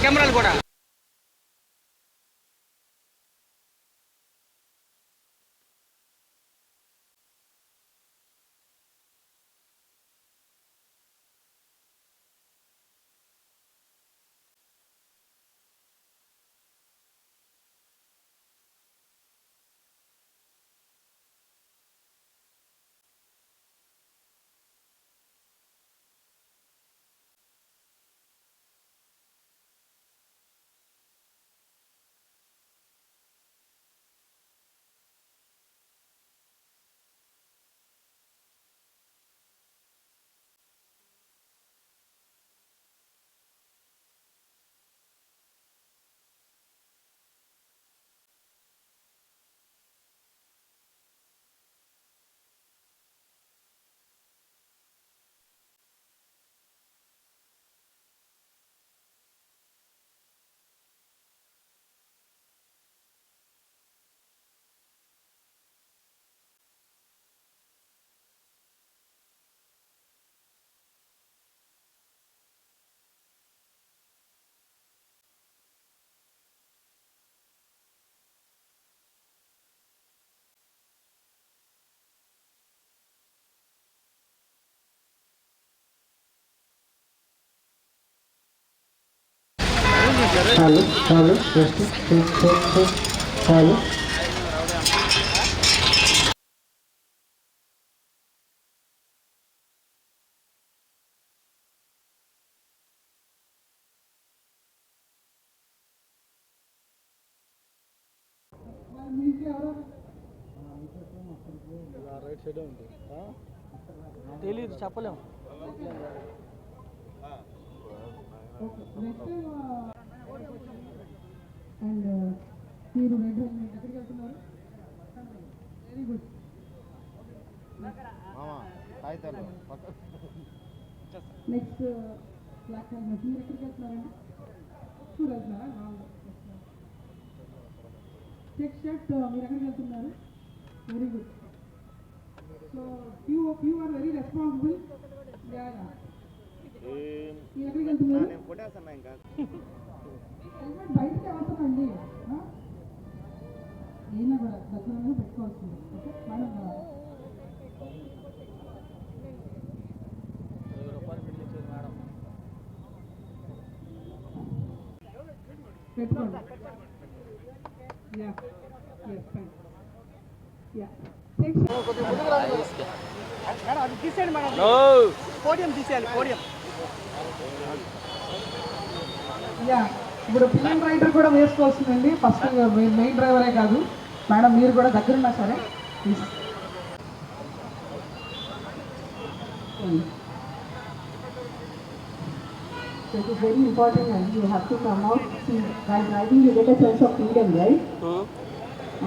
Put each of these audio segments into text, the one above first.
కెమెరాలు కూడా. చాలు చాలు జస్ట్ చాలు. రైట్ సైడ్ ఉంది, తెలీదు చెప్పలేము. అండ్ మీరు ఎక్కడికి వెళ్తున్నారు? Very good. Next black helmet. మీరు ఎక్కడికి వెళ్తున్నారండి? టూర్ వెళ్తున్నారా? Check shirt. మీరు ఎక్కడికి వెళ్తున్నారు? Very good. So you are very responsible. మీరు ఎక్కడికి వెళ్తున్నారు? హెల్మెట్ బయటకి అవసరమండి. ఏమైనా కూడా దగ్గరగా పెట్టుకోవాల్సింది. ఓకే మేడం, పెట్టుకోండి. Yeah yes fine. Yeah madam అది తీసేయండి మేడం. పోడియం తీసేయాలి, పోడియం. యా ఇప్పుడు పిఎం రైడర్ కూడా వేసుకోవాల్సిందండి. ఫస్ట్ మెయిన్ డ్రైవరే కాదు మేడం, మీరు కూడా దగ్గరున్నా సరే. It is very important and you have to come out. See, while driving you get a sense of freedom, right?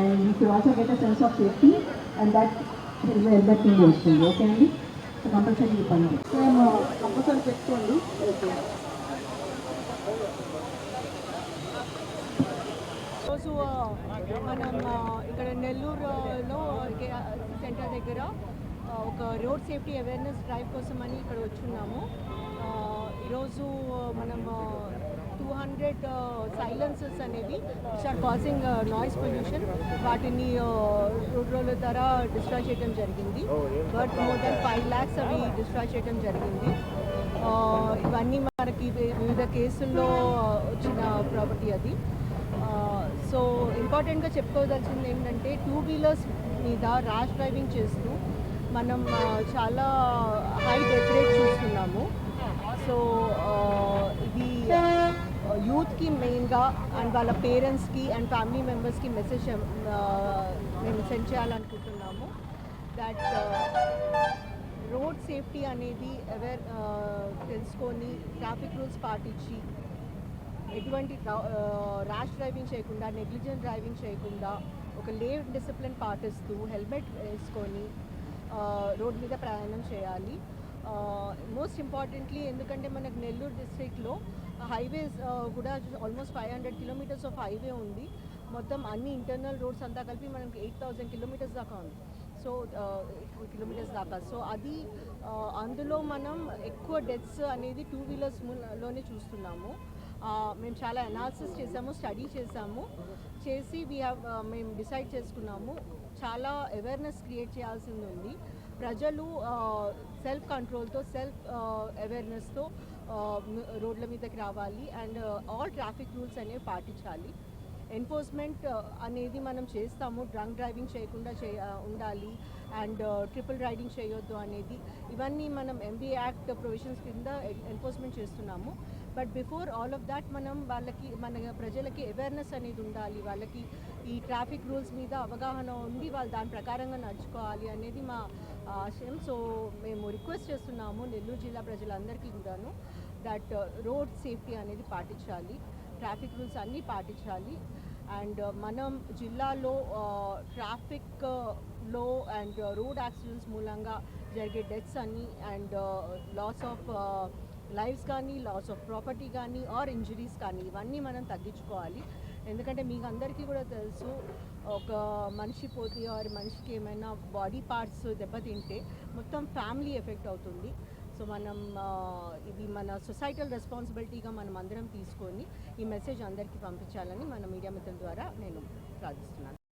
And you should also get a sense of safety, and that is where the thing is. Okay, Andy? So compulsory you can do. Compulsory పెట్టుకోండి. రోజు మనం ఇక్కడ నెల్లూరులో centre దగ్గర ఒక road safety awareness drive కోసం అని ఇక్కడ వచ్చున్నాము. ఈరోజు మనం 200 సైలెన్సెస్ అనేవి which are causing noise pollution, వాటిని రోడ్ రోలర్ ద్వారా డిస్ట్రాయ్ చేయడం జరిగింది. బట్ మోర్ దెన్ 5 lakhs అవి డిస్ట్రాయ్ చేయడం జరిగింది. ఇవన్నీ మనకి వివిధ కేసుల్లో వచ్చిన ప్రాపర్టీ అది. సో ఇంపార్టెంట్గా చెప్పుకోవాల్సింది ఏంటంటే 2 వీలర్స్ మీద ర్యాష్ డ్రైవింగ్ చేస్తూ మనం చాలా హై డెత్ రేట్ చూస్తున్నాము. సో ఇది యూత్కి మెయిన్గా అండ్ వాళ్ళ పేరెంట్స్కి అండ్ ఫ్యామిలీ మెంబర్స్కి మెసేజ్ మేము సెండ్ చేయాలనుకుంటున్నాము. దట్ రోడ్ సేఫ్టీ అనేది తెలుసుకొని ట్రాఫిక్ రూల్స్ పాటించి ఎటువంటి ర్యాష్ డ్రైవింగ్ చేయకుండా, నెగ్లిజెంట్ డ్రైవింగ్ చేయకుండా, ఒక లేన్ డిసిప్లిన్ పాటిస్తూ హెల్మెట్ వేసుకొని రోడ్ మీద ప్రయాణం చేయాలి. మోస్ట్ ఇంపార్టెంట్లీ ఎందుకంటే మనకు నెల్లూరు డిస్ట్రిక్ట్లో హైవేస్ కూడా ఆల్మోస్ట్ 500 kilometers ఆఫ్ హైవే ఉంది. మొత్తం అన్ని ఇంటర్నల్ రోడ్స్ అంతా కలిపి మనకి 8,000 kilometers దాకా ఉంది. సో 8 kilometers దాకా. సో అది అందులో మనం ఎక్కువ డెత్స్ అనేది 2 వీలర్స్లోనే చూస్తున్నాము. మేము చాలా అనాలిసిస్ చేసాము, స్టడీ చేసాము, చేసి మేము డిసైడ్ చేసుకున్నాము చాలా అవేర్నెస్ క్రియేట్ చేయాల్సింది ఉంది. ప్రజలు సెల్ఫ్ కంట్రోల్తో, సెల్ఫ్ అవేర్నెస్తో రోడ్ల మీదకి రావాలి అండ్ ఆల్ ట్రాఫిక్ రూల్స్ అనేవి పాటించాలి. ఎన్ఫోర్స్మెంట్ అనేది మనం చేస్తాము, డ్రంక్ డ్రైవింగ్ చేయకుండా ఉండాలి అండ్ ట్రిపుల్ రైడింగ్ చేయొద్దు అనేది, ఇవన్నీ మనం MB యాక్ట్ ప్రొవిజన్స్ కింద ఎన్ఫోర్స్మెంట్ చేస్తున్నాము. But before all of that మన ప్రజలకి అవేర్నెస్ అనేది ఉండాలి, వాళ్ళకి ఈ ట్రాఫిక్ రూల్స్ మీద అవగాహన ఉండి వాళ్ళు దాని ప్రకారంగా నడుచుకోవాలి అనేది మా ఆశయం. సో మేము రిక్వెస్ట్ చేస్తున్నాము నెల్లూరు జిల్లా ప్రజలందరికీ కూడాను దట్ రోడ్ సేఫ్టీ అనేది పాటించాలి, ట్రాఫిక్ రూల్స్ అన్నీ పాటించాలి. అండ్ మనం జిల్లాలో ట్రాఫిక్లో అండ్ రోడ్ యాక్సిడెంట్స్ మూలంగా జరిగే డెత్స్ అన్నీ అండ్ లాస్ ఆఫ్ లైఫ్స్ కానీ, లాస్ ఆఫ్ ప్రాపర్టీ కానీ ఆర్ ఇంజరీస్ కానీ ఇవన్నీ మనం తగ్గించుకోవాలి. ఎందుకంటే మీకు అందరికీ కూడా తెలుసు, ఒక మనిషి పోతే ఆర్ మనిషికి ఏమైనా బాడీ పార్ట్స్ దెబ్బతింటే మొత్తం ఫ్యామిలీ ఎఫెక్ట్ అవుతుంది. సో మనం ఇది మన సొసైటల్ రెస్పాన్సిబిలిటీగా మనం అందరం తీసుకొని ఈ మెసేజ్ అందరికీ పంపించాలని మన మీడియా మిత్రుల ద్వారా నేను ప్రార్థిస్తున్నాను.